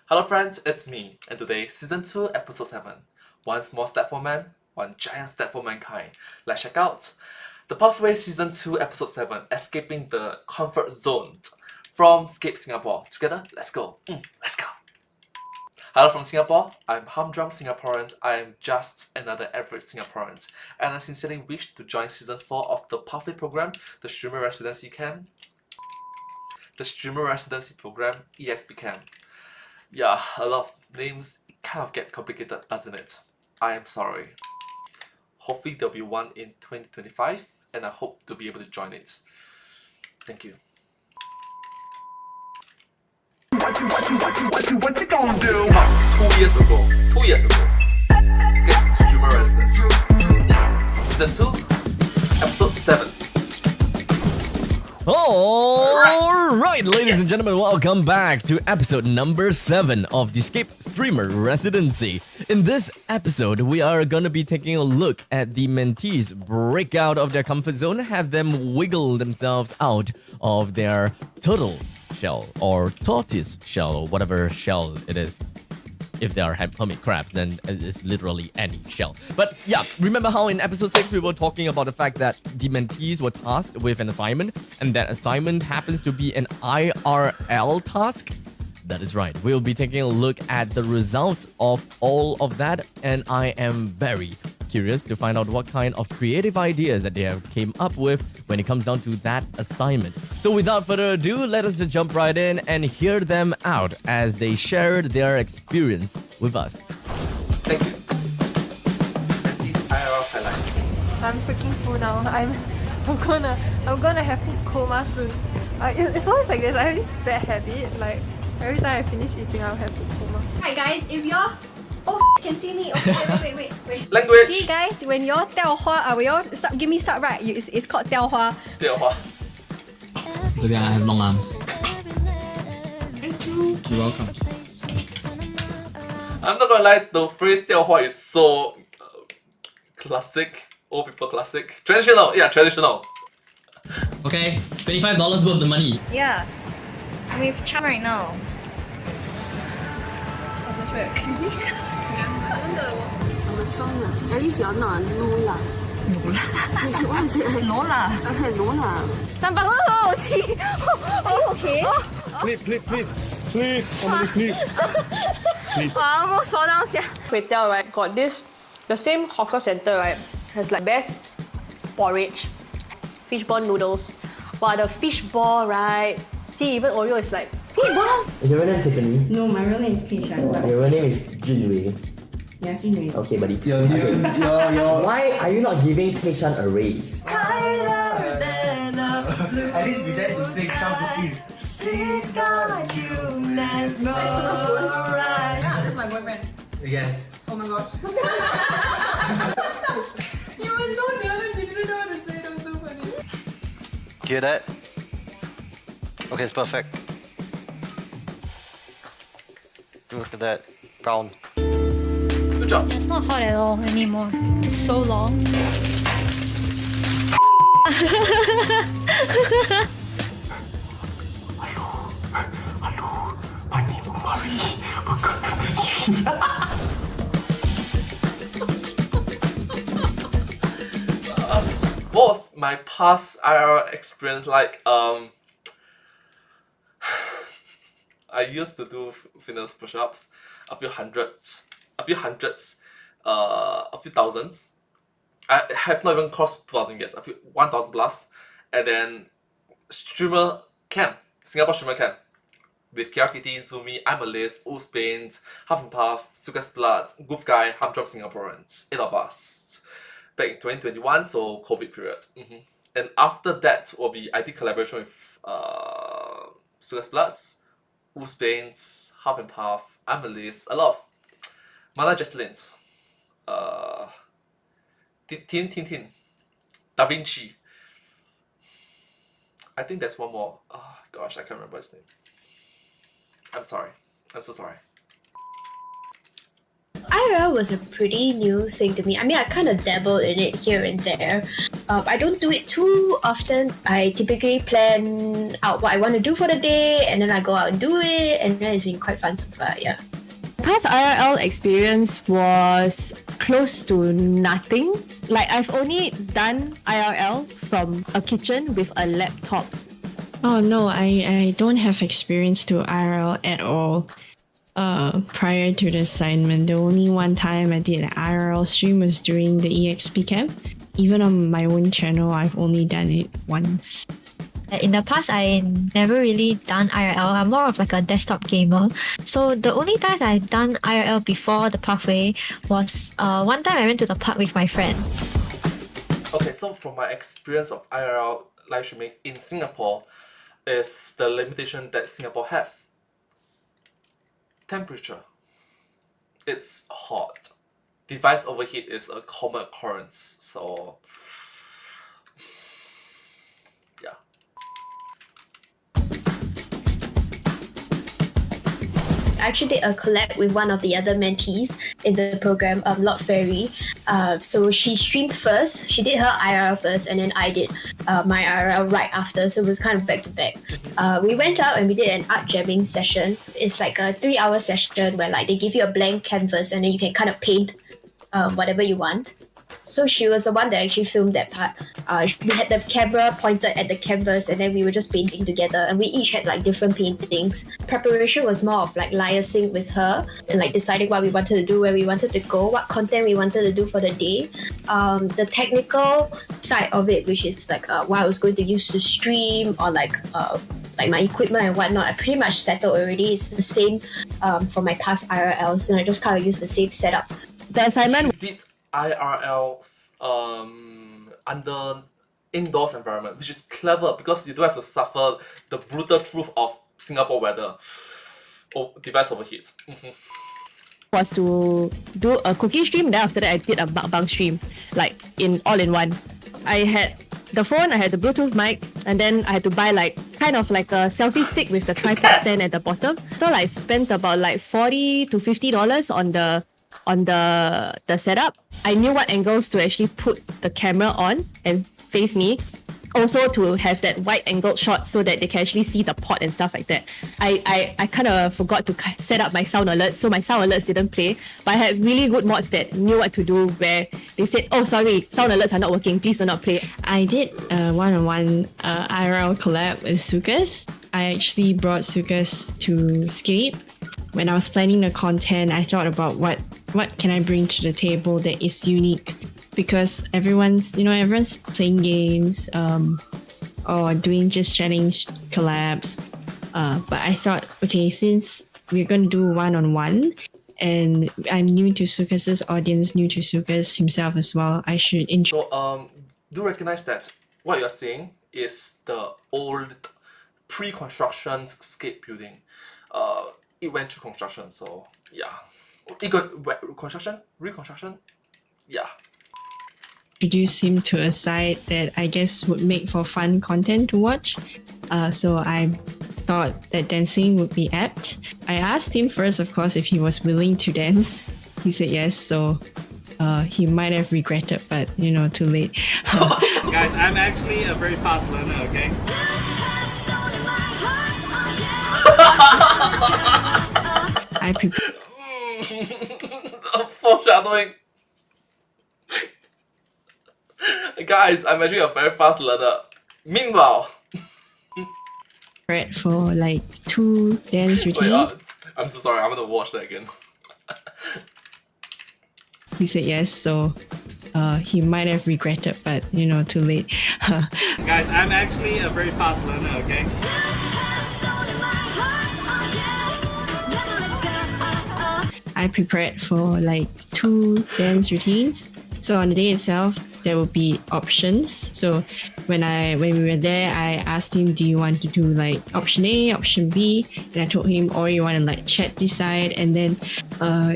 Hello friends, it's me, and today, Season 2, Episode 7. One small step for man, one giant step for mankind. Let's check out The Pathway Season 2, Episode 7, Escaping the Comfort Zone from Escape Singapore. Together, let's go. Let's go. Hello from Singapore, I'm Humdrum Singaporean. I am just another average Singaporean, and I sincerely wish to join Season 4 of the Pathway program, the Streamer Residency Camp. The Streamer Residency Program, EXP Camp. Yeah, a lot of names kind of get complicated, doesn't it? I am sorry. Hopefully there'll be one in 2025, and I hope to be able to join it. Thank you. What you gonna do? 2 years ago. Escape Streamer Residency. Season 2, Episode 7. Alright, ladies and gentlemen, welcome back to episode number 7 of the Escape Streamer Residency. In this episode, we are going to be taking a look at the mentees break out of their comfort zone, have them wiggle themselves out of their turtle shell or tortoise shell or whatever shell it is. If they are hermit crabs, then it's literally any shell. But yeah, remember how in episode 6 we were talking about the fact that the mentees were tasked with an assignment, and that assignment happens to be an IRL task? That is right. We'll be taking a look at the results of all of that, and I am very curious to find out what kind of creative ideas that they have came up with when it comes down to that assignment. So without further ado, let us just jump right in and hear them out as they shared their experience with us. Thank you. And these IRL highlights. I'm freaking full now. I'm gonna have food coma soon. It's always like this. I have this bad habit. Like every time I finish eating, I'll have food coma. Hi guys, if you're can see me. Okay, wait. Language. See guys, when y'all 掉花, when y'all give me sub right, it's called 掉花. 掉花. Today I have long arms. Thank you. You're welcome. I'm not gonna lie, the phrase 掉花 is so classic, old people classic. Traditional, yeah, traditional. Okay, $25 worth of money. Yeah, with charm right now. Oh, that's right. 有啲時候攞攞啦，攞啦，係攞啦。300蚊好似，好奇。Please, somebody please. Wow, almost fall down here. Kway Teow, right, got this, the same hawker center, right, has like best porridge, fishball noodles, but the fishball, right, see even Oreo is like, fishball! Is your real name Tiffany? No, my real name is Peach. Your real name is Junwei. Yeah, Jinwei. Okay, buddy. Yo. Why are you not giving Keishan a raise? At least we dare to say some cookies. She's got you, let's go right. Yeah, that's my boyfriend. Yes. Oh my god. You were so nervous, you didn't know what to say, that was so funny. Hear that? Okay, it's perfect. Look at that. Brown. Good job. It's not hot at all anymore. It took so long. What was my past IRL experience like? I used to do fitness push-ups, a few hundreds, a few thousands. I have not even crossed 2,000 yet, a few 1,000 plus, and then streamer camp, Singapore streamer camp, with KRKT, Zumi, I'm a Liz, Spain, Half and Puff, Sukas Blood, Goof Guy, Humdrum Singaporeans, 8 of us. Back in 2021, so COVID period. And after that will be I did collaboration with Sukas Bloods, Spain, Half and Puff, I'm a Liz, a lot of Mana Jesslyn, Tin, Da Vinci. I think there's one more. Oh gosh, I can't remember his name. I'm sorry. I'm so sorry. I IRL was a pretty new thing to me. I mean, I kind of dabbled in it here and there. I don't do it too often. I typically plan out what I want to do for the day, and then I go out and do it, and then it's been quite fun so far, yeah. Past IRL experience was close to nothing. Like, I've only done IRL from a kitchen with a laptop. Oh no, I don't have experience to IRL at all. Prior to the assignment, the only one time I did an IRL stream was during the EXP camp. Even on my own channel, I've only done it once. In the past, I never really done IRL. I'm more of like a desktop gamer. So the only times I've done IRL before the pathway was one time I went to the park with my friend. Okay, so from my experience of IRL live streaming in Singapore, is the limitation that Singapore have. Temperature. It's hot. Device overheat is a common occurrence, so yeah. I actually did a collab with one of the other mentees in the program, Lord Fairy. So she streamed first, she did her IRL first, and then I did my IRL right after, so it was kind of back to back. We went out and we did an art jamming session. It's like a 3-hour session where like they give you a blank canvas and then you can kind of paint whatever you want. So she was the one that actually filmed that part. We had the camera pointed at the canvas and then we were just painting together, and we each had like different paintings. Preparation was more of like liaising with her and like deciding what we wanted to do, where we wanted to go, what content we wanted to do for the day. The technical side of it, which is like what I was going to use to stream or like my equipment and whatnot, I pretty much settled already. It's the same for my past IRLs, and I just kind of use the same setup. The assignment She did IRLs under indoors environment, which is clever because you don't have to suffer the brutal truth of Singapore weather. Device overheat. was to do a cooking stream, then after that I did a mukbang stream, like in all-in-one. I had the phone, I had the Bluetooth mic, and then I had to buy like kind of like a selfie stick with the tripod stand at the bottom. So I spent about like $40 to $50 on the setup. I knew what angles to actually put the camera on and face me. Also to have that wide angled shot so that they can actually see the pot and stuff like that. I kind of forgot to set up my sound alerts, so my sound alerts didn't play. But I had really good mods that knew what to do, where they said, oh sorry, sound alerts are not working, please do not play. I did a one-on-one IRL collab with Sukas. I actually brought Sukas to Scape. When I was planning the content, I thought about what can I bring to the table that is unique, because everyone's playing games or doing just chatting collabs. But I thought, okay, since we're going to do one-on-one, and I'm new to Sukas' audience, new to Sukas himself as well, I should So do recognize that what you're seeing is the old pre-construction Scape building. It went through construction, so yeah. It got reconstruction? Yeah. introduce him to a site that I guess would make for fun content to watch. So I thought that dancing would be apt. I asked him first, of course, if he was willing to dance. He said yes, so he might have regretted, but too late. Guys, I'm actually a very fast learner, okay? I prepared. Foreshadowing. Guys, I'm actually a very fast learner. Meanwhile, for like 2 dance routines. Wait, I'm so sorry, I'm gonna watch that again. He said yes, so he might have regretted, but too late. Guys, I'm actually a very fast learner, okay? I prepared for like 2 dance routines. So on the day itself, there would be options. So when we were there, I asked him, do you want to do like option A, option B? And I told him, or you want to let chat decide? And then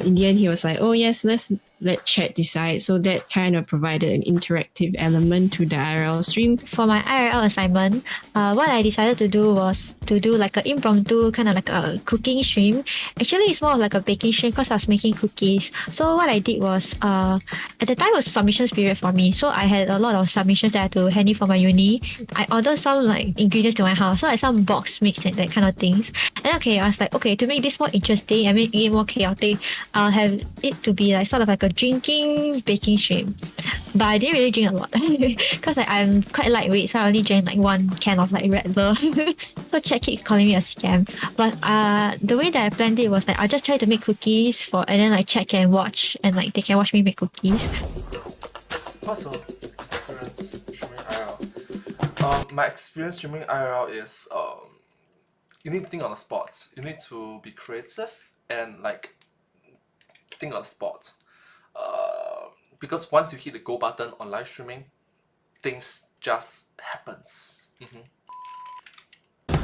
in the end, he was like, oh yes, let's let chat decide. So that kind of provided an interactive element to the IRL stream. For my IRL assignment, what I decided to do was to do like an impromptu kind of like a cooking stream. Actually, it's more of like a baking stream because I was making cookies. So what I did was, at the time it was submissions period for me. So I had a lot of submissions that I had to hand in for my uni. I ordered some like ingredients to my house. So like some box mix and that kind of things. And okay, I was like, okay, to make this more interesting and make it more chaotic, I'll have it to be like sort of like a drinking baking stream. But I didn't really drink a lot because like, I'm quite lightweight, so I only drank like 1 can of like Red Bull. So Chat keeps calling me a scam. But the way that I planned it was like I just try to make cookies and then like Chat can watch and like they can watch me make cookies. What's your experience streaming IRL? My experience streaming IRL is you need to think on the spot. You need to be creative and like think on the spot. Because once you hit the go button on live streaming, things just happens.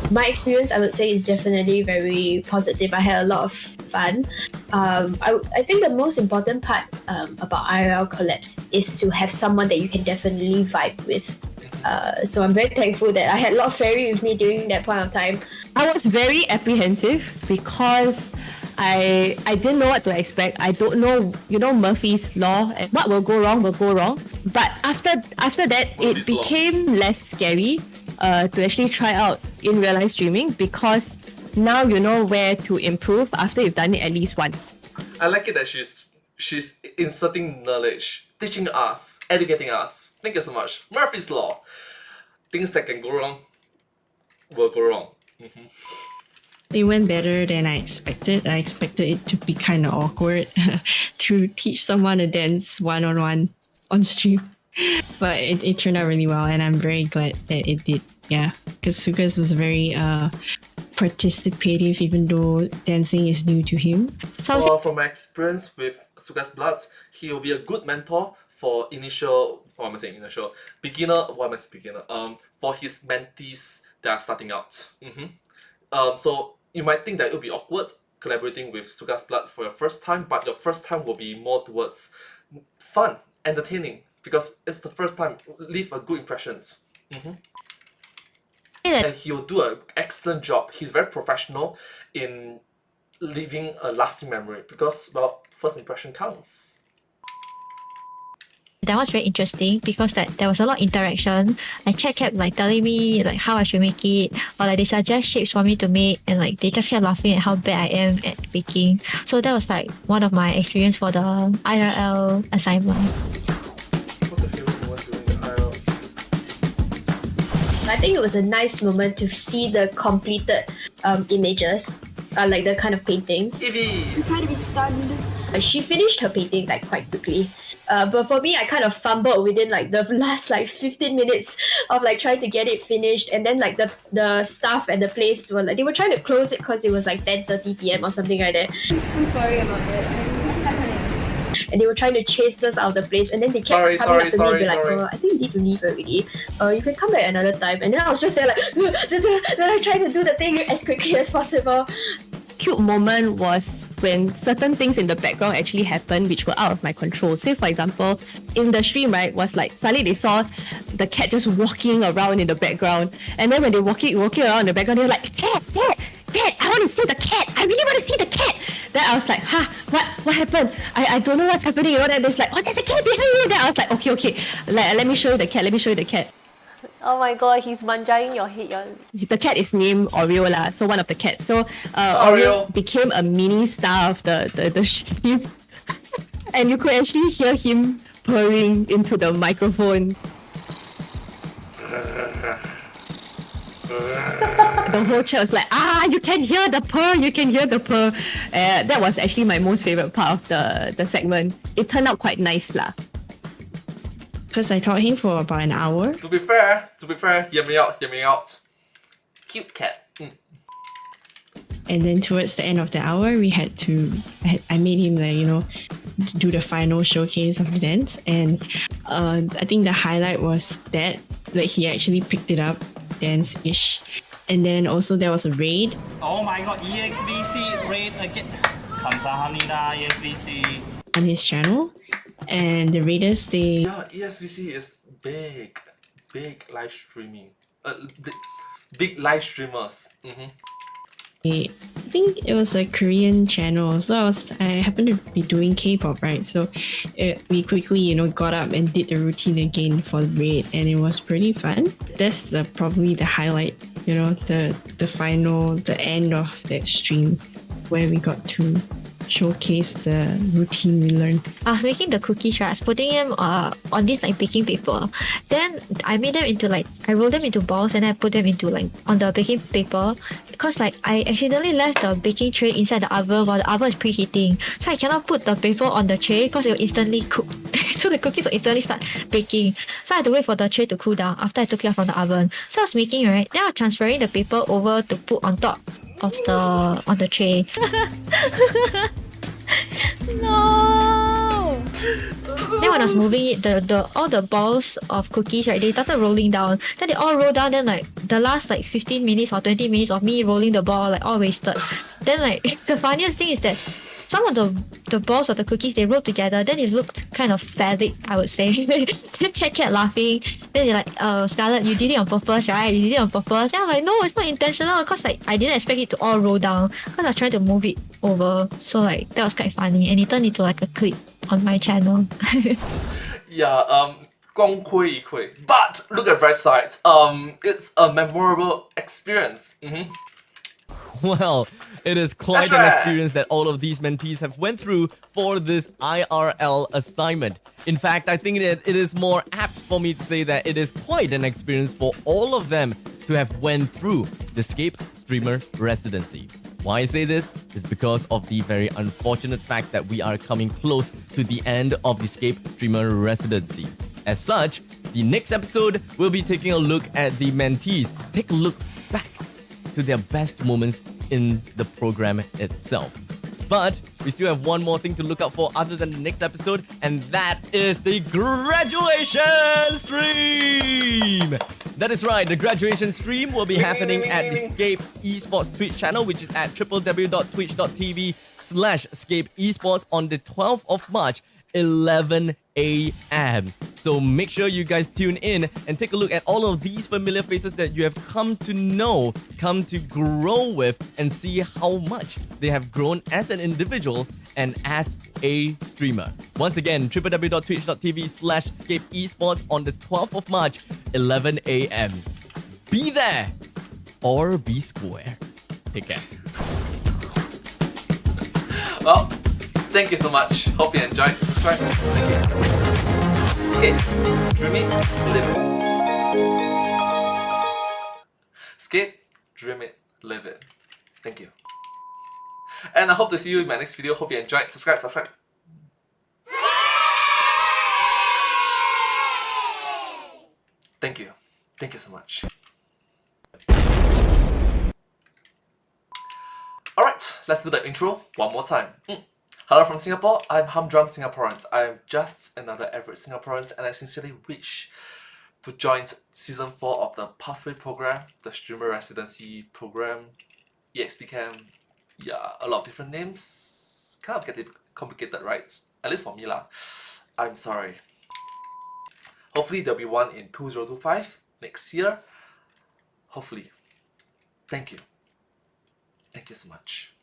My experience, I would say, is definitely very positive. I had a lot of fun. I think the most important part about IRL collabs is to have someone that you can definitely vibe with. So I'm very thankful that I had Lord Fairy with me during that point of time. I was very apprehensive because I didn't know what to expect. I don't know, Murphy's Law, and what will go wrong will go wrong. But after that, it became less scary to actually try out in real life streaming because now you know where to improve after you've done it at least once. I like it that she's inserting knowledge, teaching us, educating us. Thank you so much. Murphy's Law. Things that can go wrong will go wrong. It went better than I expected. I expected it to be kind of awkward to teach someone to dance one-on-one on stream. But it turned out really well, and I'm very glad that it did. Yeah, because Sukas was very participative, even though dancing is new to him. So from my experience with Sukas Blood, he will be a good mentor for beginner, for his mentees that are starting out. So you might think that it will be awkward collaborating with Sukas Blood for your first time, but your first time will be more towards fun, entertaining, because it's the first time. Leave a good impressions. And he'll do an excellent job. He's very professional in leaving a lasting memory because, well, first impression counts. That was very interesting because there was a lot of interaction. Like Chat kept like telling me like how I should make it, or like they suggest shapes for me to make, and like they just kept laughing at how bad I am at baking. So that was like one of my experience for the IRL assignment. What's your favorite moment during the IRL assignment? I think it was a nice moment to see the completed images, like the kind of paintings. Evie! Trying to be stunned. She finished her painting like quite quickly. But for me, I kind of fumbled within like the last like 15 minutes of like trying to get it finished, and then like the staff at the place were like they were trying to close it because it was like 10:30 p.m. or something like that. I'm sorry about that. And they were trying to chase us out of the place, and then they kept coming up to me and be like, I think you need to leave already. You can come back another time. And then I was just there like trying to do the thing as quickly as possible. Cute moment was when certain things in the background actually happened which were out of my control. Say for example, in the stream, right, was like suddenly they saw the cat just walking around in the background, and then when they walking around in the background, they were like, cat, I want to see the cat, I really want to see the cat. Then I was like, what happened? I don't know what's happening, then there's like, there's a cat behind you. Then I was like, okay, let me show you the cat. Oh my god, he's manjaing your head. The cat is named Oreo lah, so one of the cats. So Oreo became a mini star of the stream. And you could actually hear him purring into the microphone. The whole chat was like, you can hear the purr. That was actually my most favorite part of the segment. It turned out quite nice lah. Because I taught him for about an hour. To be fair, hear me out. Cute cat. And then towards the end of the hour, I made him like, do the final showcase of the dance. And I think the highlight was that he actually picked it up, dance-ish. And then also there was a raid. Oh my god, EXBC raid again. 감사합니다, EXBC. On his channel. And the raiders, they... Yeah, ESVC is big live streaming. Big live streamers. I think it was a Korean channel, so I happened to be doing K-pop, right? So we quickly, got up and did the routine again for the raid, and it was pretty fun. That's probably the highlight, the final, the end of that stream, where we got to showcase the routine we learned. I was making the cookies, right? I was putting them on this baking paper. Then I made them into I rolled them into balls and then I put them into on the baking paper, because I accidentally left the baking tray inside the oven while the oven is preheating. So I cannot put the paper on the tray because it will instantly cook. So the cookies will instantly start baking. So I had to wait for the tray to cool down after I took it out from the oven. So I was making, right? Then I was transferring the paper over to put on top of the tray. No. Then when I was moving it, all the balls of cookies, right, they started rolling down. Then they all rolled down. Then the last 15 minutes or 20 minutes of me rolling the ball all wasted. Then the funniest thing is that some of the balls of the cookies, they rolled together. Then it looked kind of phallic, I would say. Then Chat kept laughing. Then they're like, Scarlett, you did it on purpose, right? You did it on purpose. Then I'm like, no, it's not intentional. Because I didn't expect it to all roll down. Because I was trying to move it over. So that was quite funny. And it turned into a clip on my channel. Yeah, 功亏一篑. But look at bright side. It's a memorable experience. Well, it is quite an experience that all of these mentees have went through for this IRL assignment. In fact, I think that it is more apt for me to say that it is quite an experience for all of them to have went through the Scape Streamer Residency. Why I say this is because of the very unfortunate fact that we are coming close to the end of the Scape Streamer Residency. As such, the next episode will be taking a look at the mentees, take a look back to their best moments in the program itself. But we still have one more thing to look out for other than the next episode, and that is the graduation stream! That is right, the graduation stream will be happening at the Scape Esports Twitch channel, which is at www.twitch.tv/Scape Esports on the 12th of March, 11 a.m. So make sure you guys tune in and take a look at all of these familiar faces that you have come to know, come to grow with, and see how much they have grown as an individual and as a streamer. Once again, www.twitch.tv/Scape Esports on the 12th of March, 11 a.m. Be there or be square. Take care. Well, thank you so much. Hope you enjoyed. Subscribe. Thank you. Scape, dream it, live it. Scape, dream it, live it. Thank you. And I hope to see you in my next video. Hope you enjoyed. Subscribe. Thank you. Thank you so much. Alright, let's do the intro one more time. Hello from Singapore, I'm Humdrum Singaporean. I'm just another average Singaporean, and I sincerely wish to join Season 4 of the Pathway program, the Streamer Residency program, EXP Camp. Yeah, a lot of different names. Kind of getting complicated, right? At least for me lah. I'm sorry. Hopefully there'll be one in 2025, next year. Hopefully. Thank you. Thank you so much.